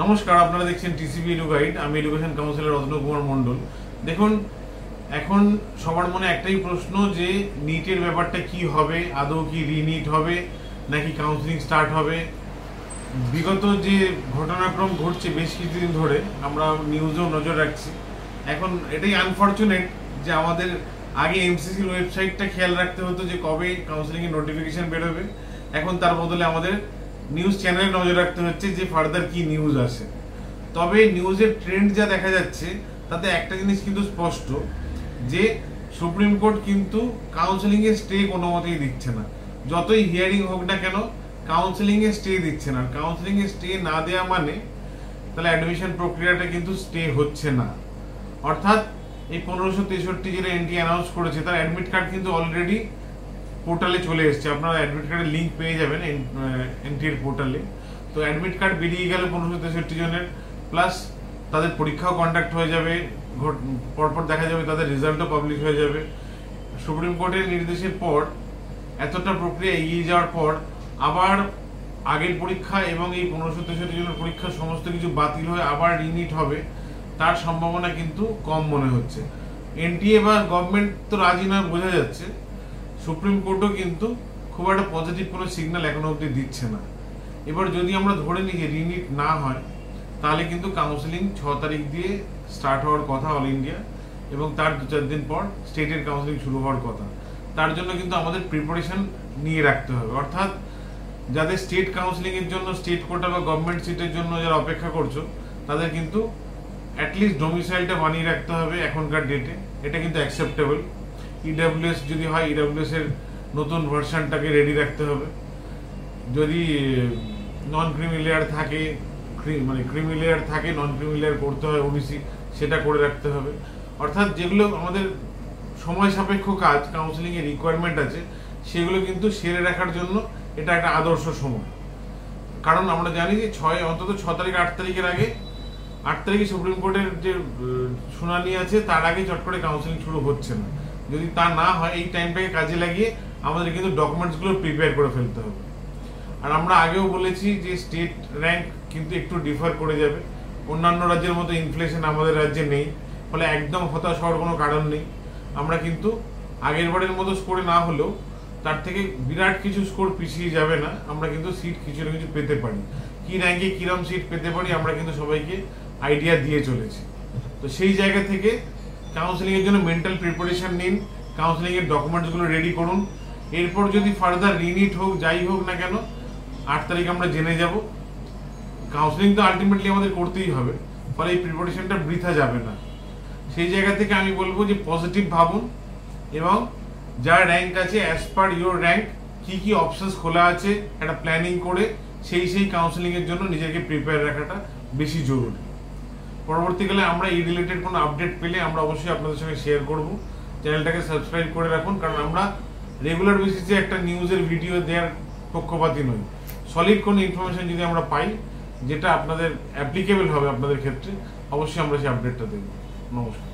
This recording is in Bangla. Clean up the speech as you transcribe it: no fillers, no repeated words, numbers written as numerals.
নমস্কার, আপনারা দেখছেন টিসিবি এডু গাইড। আমি এডুকেশন কাউন্সিলর রত্ন কুমার মন্ডল। দেখুন, এখন সবার মনে একটাই প্রশ্ন যে নিটের ব্যাপারটা কি হবে, আদৌ কি রিনিট হবে নাকি কাউন্সিলিং স্টার্ট হবে। বিগত যে ঘটনাক্রম ঘটছে বেশ কিছুদিন ধরে আমরা নিউজেও নজর রাখছি। এখন এটাই আনফর্চুনেট যে আমাদের আগে এমসিসির ওয়েবসাইটটা খেয়াল রাখতে হতো যে কবে কাউন্সিলিংয়ের নোটিফিকেশন বেরোবে। এখন তার বদলে আমাদের নিউজ চ্যানেলে নজর রাখতে হচ্ছে যে ফার্দার কি নিউজ আসে। তবে নিউজের ট্রেন্ড যা দেখা যাচ্ছে তাতে একটা জিনিস কিন্তু স্পষ্ট যে সুপ্রিম কোর্ট কিন্তু কাউন্সিলিংয়ে স্টে কোনো মতেই দিচ্ছে না। যতই হিয়ারিং হোক না কেন কাউন্সিলিংয়ে স্টে দিচ্ছে না। কাউন্সিলিংয়ে স্টে না দেওয়া মানে তাহলে অ্যাডমিশন প্রক্রিয়াটা কিন্তু স্টে হচ্ছে না। অর্থাৎ এই 1563 যেটা এনটি অ্যানাউন্স করেছে তার অ্যাডমিট কার্ড কিন্তু অলরেডি পোর্টালে চলে এসছে। আপনারা অ্যাডমিট কার্ডের লিঙ্ক পেয়ে যাবেন এনটিএর পোর্টালে। তো অ্যাডমিট কার্ড বেরিয়ে গেল 1563 জনের, প্লাস তাদের পরীক্ষাও কন্ডাক্ট হয়ে যাবে, পরপর দেখা যাবে তাদের রেজাল্টও পাবলিশ হয়ে যাবে। সুপ্রিম কোর্টের নির্দেশের পর এতটা প্রক্রিয়া এগিয়ে যাওয়ার পর আবার আগের পরীক্ষা এবং এই 1563 জনের পরীক্ষা সমস্ত কিছু বাতিল হয়ে আবার রিনিট হবে, তার সম্ভাবনা কিন্তু কম মনে হচ্ছে। এনটিএ বা গভর্নমেন্ট তো রাজি নয় বোঝা যাচ্ছে, সুপ্রিম কোর্টও কিন্তু খুব একটা পজিটিভ কোনো সিগন্যাল এখনো অবধি দিচ্ছে না। এবার যদি আমরা ধরে নিই যে রিনিট না হয় তাহলে কিন্তু কাউন্সিলিং 6 তারিখ দিয়ে স্টার্ট হওয়ার কথা অল ইন্ডিয়া, এবং তার 2-4 দিন পর স্টেটের কাউন্সিলিং শুরু হওয়ার কথা। তার জন্য কিন্তু আমাদের প্রিপারেশন নিয়ে রাখতে হবে। অর্থাৎ যাদের স্টেট কাউন্সিলিং এর জন্য স্টেট কোটা বা গভর্নমেন্ট সিটের জন্য যারা অপেক্ষা করছো তাদের কিন্তু অ্যাটলিস্ট ডোমিসাইলটা বানিয়ে রাখতে হবে এখনকার ডেটে। এটা কিন্তু অ্যাকসেপ্টেবল। ইডব্লিউএস যদি হয় ইডব্লিউএস এর নতুন ভার্সনটাকে রেডি রাখতে হবে। যদি নন ক্রিমি লেয়ার থাকে, মানে ক্রিমি লেয়ার থাকে, নন ক্রিমি লেয়ার করতে হয় ওবিসি, সেটা করে রাখতে হবে। অর্থাৎ যেগুলো আমাদের সময় সাপেক্ষ কাজ, কাউন্সিলিং এর রিকোয়ারমেন্ট আছে, সেগুলো কিন্তু সেরে রাখার জন্য এটা একটা আদর্শ সময়। কারণ আমরা জানি যে অন্তত 6 তারিখ 8 তারিখের আগে, 8 তারিখে সুপ্রিম কোর্টের যে শুনানি আছে তার আগে চট করে কাউন্সিলিং শুরু হচ্ছে না। যদি তা না হয় এই টাইমটাকে কাজে লাগিয়ে আমাদের কিন্তু ডকুমেন্টসগুলো প্রিপেয়ার করে ফেলতে হবে। আর আমরা আগেও বলেছি যে স্টেট র্যাঙ্ক কিন্তু একটু ডিফার করে যাবে। অন্যান্য রাজ্যের মতো ইনফ্লেশন আমাদের রাজ্যে নেই, ফলে একদম হতাশ হওয়ার কোনো কারণ নেই। আমরা কিন্তু আগের বারের মতো স্কোরে না হলেও তার থেকে বিরাট কিছু স্কোর পিছিয়ে যাবে না। আমরা কিন্তু সিট কিছু না কিছু পেতে পারি। কি র্যাঙ্কে কিরম সিট পেতে পারি আমরা কিন্তু সবাইকে আইডিয়া দিয়ে চলেছি। তো সেই জায়গা থেকে কাউন্সিলিং এর জন্য মেন্টাল প্রিপারেশন নিন, কাউন্সিলিং এর ডকুমেন্টসগুলো রেডি করুন। এরপর যদি ফার্দার রিনিট হোক যাই হোক না কেন 8 তারিখ আমরা জেনে যাব। কাউন্সিলিং তো আলটিমেটলি আমাদের করতেই হবে, ফলে এই প্রিপারেশনটা বৃথা যাবে না। সেই জায়গা থেকে আমি বলবো যে পজিটিভ ভাবুন, এবং যার র্যাঙ্ক আছে অ্যাজ পার ইউর র্যাঙ্ক কি কি অপশনস খোলা আছে একটা প্ল্যানিং করে সেই কাউন্সিলিং এর জন্য নিজেকে প্রিপেয়ার রাখাটা বেশি জরুরি। পরবর্তীকালে আমরা এই রিলেটেড কোনো আপডেট পেলে আমরা অবশ্যই আপনাদের সঙ্গে শেয়ার করব। চ্যানেলটাকে সাবস্ক্রাইব করে রাখুন, কারণ আমরা রেগুলার বেসিসে একটা নিউজের ভিডিও দেওয়ার পক্ষপাতী নই। সলিড কোনো ইনফরমেশন যদি আমরা পাই যেটা আপনাদের অ্যাপ্লিকেবল হবে আপনাদের ক্ষেত্রে, অবশ্যই আমরা সেই আপডেটটা দেব। নমস্কার।